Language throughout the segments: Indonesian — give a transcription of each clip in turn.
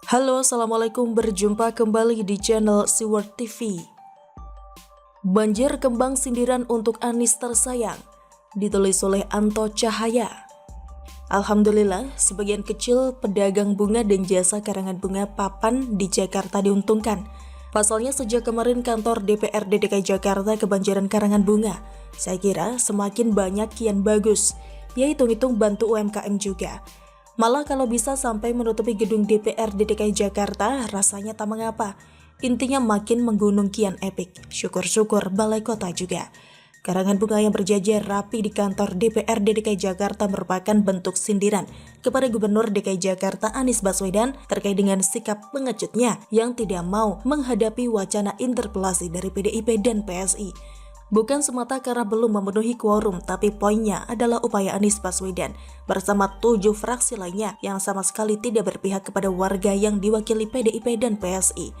Halo, Assalamualaikum, berjumpa kembali di channel Siward TV. Banjir kembang sindiran untuk Anies tersayang, ditulis oleh Anto Cahaya. Alhamdulillah, sebagian kecil pedagang bunga dan jasa karangan bunga papan di Jakarta diuntungkan. Pasalnya sejak kemarin kantor DPRD DKI Jakarta kebanjiran karangan bunga. Saya kira semakin banyak kian bagus, ya hitung-hitung bantu UMKM juga. Malah kalau bisa sampai menutupi gedung DPRD DKI Jakarta, rasanya tak mengapa. Intinya makin menggunung kian epik. Syukur-syukur balai kota juga. Karangan bunga yang berjajar rapi di kantor DPRD DKI Jakarta merupakan bentuk sindiran kepada Gubernur DKI Jakarta Anies Baswedan terkait dengan sikap pengejutnya yang tidak mau menghadapi wacana interpelasi dari PDIP dan PSI. Bukan semata karena belum memenuhi quorum, tapi poinnya adalah upaya Anies Baswedan bersama 7 fraksi lainnya yang sama sekali tidak berpihak kepada warga yang diwakili PDIP dan PSI.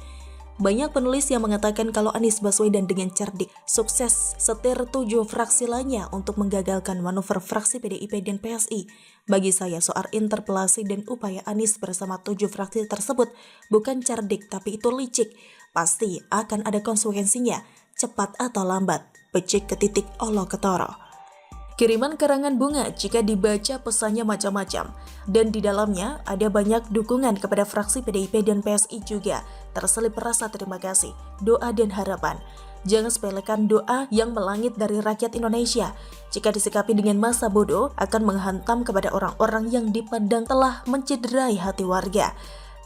Banyak penulis yang mengatakan kalau Anies Baswedan dengan cerdik sukses setir 7 fraksi lainnya untuk menggagalkan manuver fraksi PDIP dan PSI. Bagi saya soal interpelasi dan upaya Anies bersama 7 fraksi tersebut bukan cerdik tapi itu licik. Pasti akan ada konsekuensinya, cepat atau lambat. Becik ke titik olo ketoro. Kiriman karangan bunga jika dibaca pesannya macam-macam, dan di dalamnya ada banyak dukungan kepada fraksi PDIP dan PSI juga, terselip rasa terima kasih, doa dan harapan. Jangan sepelekan doa yang melangit dari rakyat Indonesia. Jika disikapi dengan masa bodoh, akan menghantam kepada orang-orang yang dipandang telah mencederai hati warga.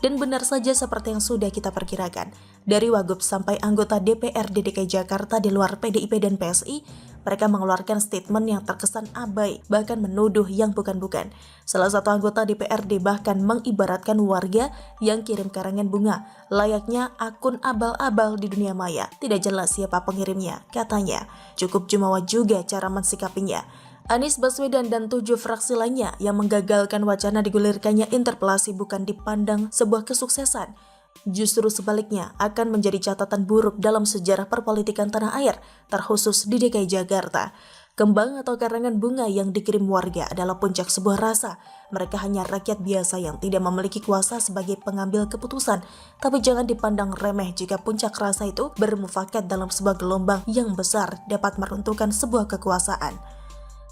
Dan benar saja seperti yang sudah kita perkirakan, dari Wagub sampai anggota DPRD DKI Jakarta di luar PDIP dan PSI, mereka mengeluarkan statement yang terkesan abai, bahkan menuduh yang bukan-bukan. Salah satu anggota DPRD bahkan mengibaratkan warga yang kirim karangan bunga, layaknya akun abal-abal di dunia maya. Tidak jelas siapa pengirimnya, katanya. Cukup jumawa juga cara mensikapinya. Anies Baswedan dan 7 fraksi lainnya yang menggagalkan wacana digulirkannya interpelasi bukan dipandang sebuah kesuksesan. Justru sebaliknya akan menjadi catatan buruk dalam sejarah perpolitikan tanah air, terkhusus di DKI Jakarta. Kembang atau karangan bunga yang dikirim warga adalah puncak sebuah rasa. Mereka hanya rakyat biasa yang tidak memiliki kuasa sebagai pengambil keputusan. Tapi jangan dipandang remeh jika puncak rasa itu bermufakat dalam sebuah gelombang yang besar dapat meruntuhkan sebuah kekuasaan.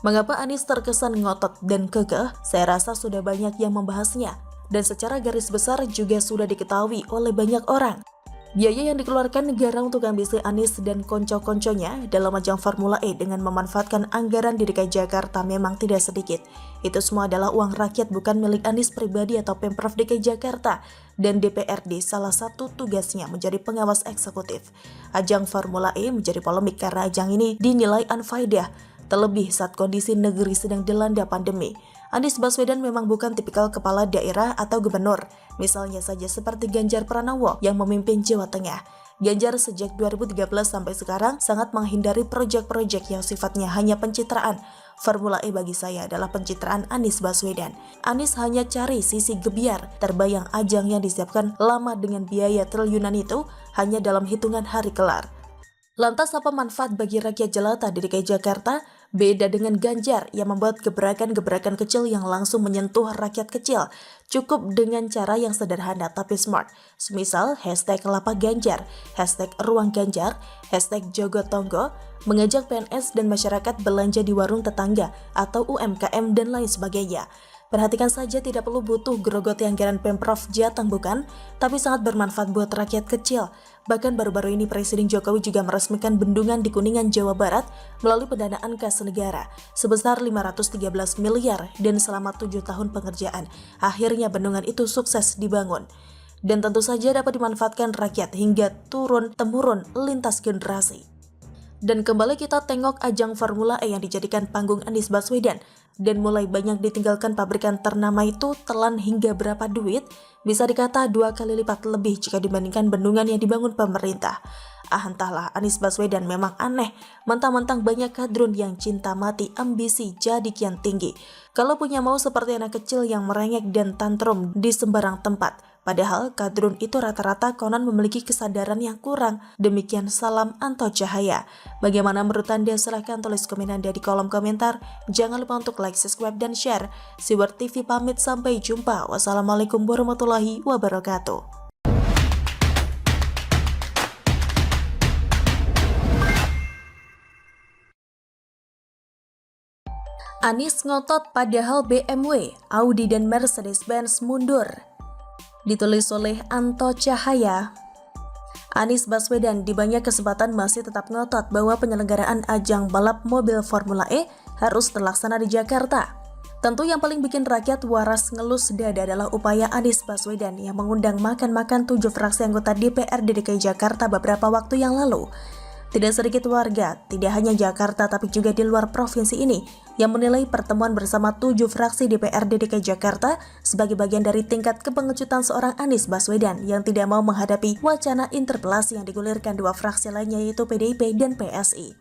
Mengapa Anies terkesan ngotot dan kekeh? Saya rasa sudah banyak yang membahasnya. Dan secara garis besar juga sudah diketahui oleh banyak orang. Biaya yang dikeluarkan negara untuk ambisi Anies dan konco-konconya dalam ajang Formula E dengan memanfaatkan anggaran di DKI Jakarta memang tidak sedikit. Itu semua adalah uang rakyat, bukan milik Anies pribadi atau Pemprov DKI Jakarta. Dan DPRD salah satu tugasnya menjadi pengawas eksekutif. Ajang Formula E menjadi polemik karena ajang ini dinilai unfaedah. Terlebih saat kondisi negeri sedang dilanda pandemi. Anies Baswedan memang bukan tipikal kepala daerah atau gubernur. Misalnya saja seperti Ganjar Pranowo yang memimpin Jawa Tengah. Ganjar sejak 2013 sampai sekarang sangat menghindari proyek-proyek yang sifatnya hanya pencitraan. Formula E bagi saya adalah pencitraan Anies Baswedan. Anies hanya cari sisi gebiar, terbayang ajang yang disiapkan lama dengan biaya triliunan itu hanya dalam hitungan hari kelar. Lantas apa manfaat bagi rakyat jelata di DKI Jakarta? Beda dengan Ganjar yang membuat gebrakan-gebrakan kecil yang langsung menyentuh rakyat kecil. Cukup dengan cara yang sederhana tapi smart. Semisal hashtag lapak Ganjar, hashtag ruang Ganjar, hashtag Jogotongo, mengajak PNS dan masyarakat belanja di warung tetangga atau UMKM dan lain sebagainya. Perhatikan saja, tidak perlu butuh gerogoti anggaran Pemprov Jateng bukan, tapi sangat bermanfaat buat rakyat kecil. Bahkan baru-baru ini Presiden Jokowi juga meresmikan bendungan di Kuningan, Jawa Barat melalui pendanaan kas negara sebesar 513 miliar dan selama 7 tahun pengerjaan. Akhirnya bendungan itu sukses dibangun. Dan tentu saja dapat dimanfaatkan rakyat hingga turun-temurun lintas generasi. Dan kembali kita tengok ajang Formula E yang dijadikan panggung Anies Baswedan. Dan mulai banyak ditinggalkan pabrikan ternama itu telan hingga berapa duit? Bisa dikata 2 kali lipat lebih jika dibandingkan bendungan yang dibangun pemerintah. Entahlah, Anies Baswedan memang aneh. Mentang-mentang banyak kadrun yang cinta mati ambisi jadi kian tinggi. Kalau punya mau seperti anak kecil yang merengek dan tantrum di sembarang tempat, Padahal kadrun itu rata-rata konon memiliki kesadaran yang kurang. Demikian salam Anto Cahaya. Bagaimana menurut Anda? Silahkan tulis komen Anda di kolom komentar. Jangan lupa untuk like, subscribe, dan share. Siwar TV pamit, sampai jumpa. Wassalamualaikum warahmatullahi wabarakatuh. Anies ngotot padahal BMW, Audi, dan Mercedes-Benz mundur. Ditulis oleh Anto Cahaya. Anies Baswedan di banyak kesempatan masih tetap ngotot bahwa penyelenggaraan ajang balap mobil Formula E harus terlaksana di Jakarta. Tentu yang paling bikin rakyat waras ngelus dada adalah upaya Anies Baswedan yang mengundang makan-makan 7 fraksi anggota DPRD DKI Jakarta beberapa waktu yang lalu. Tidak sedikit warga, tidak hanya Jakarta tapi juga di luar provinsi ini, yang menilai pertemuan bersama 7 fraksi DPRD DKI Jakarta sebagai bagian dari tingkat kepengecutan seorang Anies Baswedan yang tidak mau menghadapi wacana interpelasi yang digulirkan 2 fraksi lainnya, yaitu PDIP dan PSI.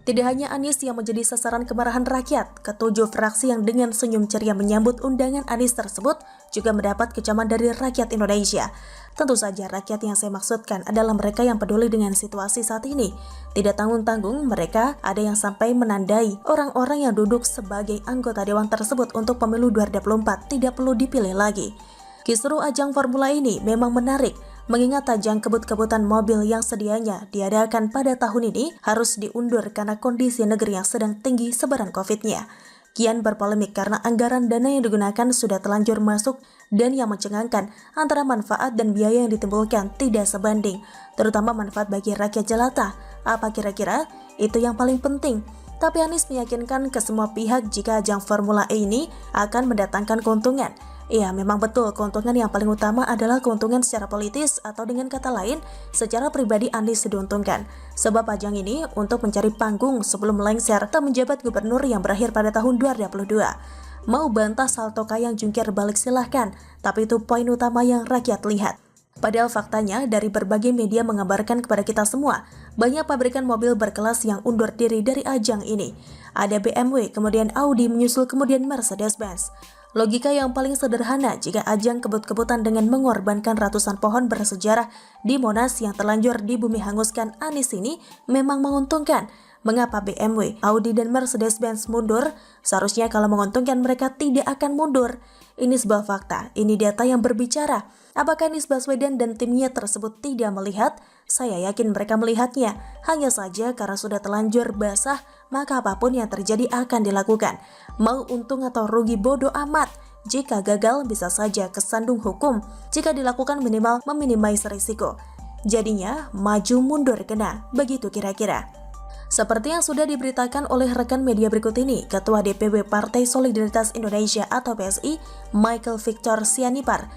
Tidak hanya Anies yang menjadi sasaran kemarahan rakyat, ke-7 fraksi yang dengan senyum ceria menyambut undangan Anies tersebut juga mendapat kecaman dari rakyat Indonesia. Tentu saja rakyat yang saya maksudkan adalah mereka yang peduli dengan situasi saat ini. Tidak tanggung-tanggung, mereka ada yang sampai menandai orang-orang yang duduk sebagai anggota dewan tersebut untuk pemilu 2024 tidak perlu dipilih lagi. Kisru ajang Formula ini memang menarik, mengingat ajang kebut-kebutan mobil yang sedianya diadakan pada tahun ini harus diundur karena kondisi negeri yang sedang tinggi sebaran COVID-nya. Kian berpolemik karena anggaran dana yang digunakan sudah telanjur masuk dan yang mencengangkan antara manfaat dan biaya yang ditimbulkan tidak sebanding, terutama manfaat bagi rakyat jelata. Apa kira-kira? Itu yang paling penting. Tapi Anies meyakinkan ke semua pihak jika ajang Formula E ini akan mendatangkan keuntungan. Iya, memang betul, keuntungan yang paling utama adalah keuntungan secara politis, atau dengan kata lain, secara pribadi Anies diuntungkan. Sebab ajang ini untuk mencari panggung sebelum melengsar tak menjabat gubernur yang berakhir pada tahun 2022. Mau bantah salto kayang jungkir balik silahkan, tapi itu poin utama yang rakyat lihat. Padahal faktanya dari berbagai media mengabarkan kepada kita semua, banyak pabrikan mobil berkelas yang undur diri dari ajang ini. Ada BMW, kemudian Audi, menyusul kemudian Mercedes-Benz. Logika yang paling sederhana jika ajang kebut-kebutan dengan mengorbankan ratusan pohon bersejarah di Monas yang terlanjur di bumi hanguskan Anies ini memang menguntungkan. Mengapa BMW, Audi, dan Mercedes-Benz mundur? Seharusnya kalau menguntungkan mereka tidak akan mundur. Ini sebuah fakta, ini data yang berbicara. Apakah Anies Baswedan dan timnya tersebut tidak melihat? Saya yakin mereka melihatnya. Hanya saja karena sudah terlanjur basah, maka apapun yang terjadi akan dilakukan. Mau untung atau rugi bodoh amat. Jika gagal bisa saja kesandung hukum. Jika dilakukan minimal meminimalisir risiko. Jadinya maju mundur kena. Begitu kira-kira. Seperti yang sudah diberitakan oleh rekan media berikut ini, Ketua DPW Partai Solidaritas Indonesia atau PSI, Michael Victor Sianipar,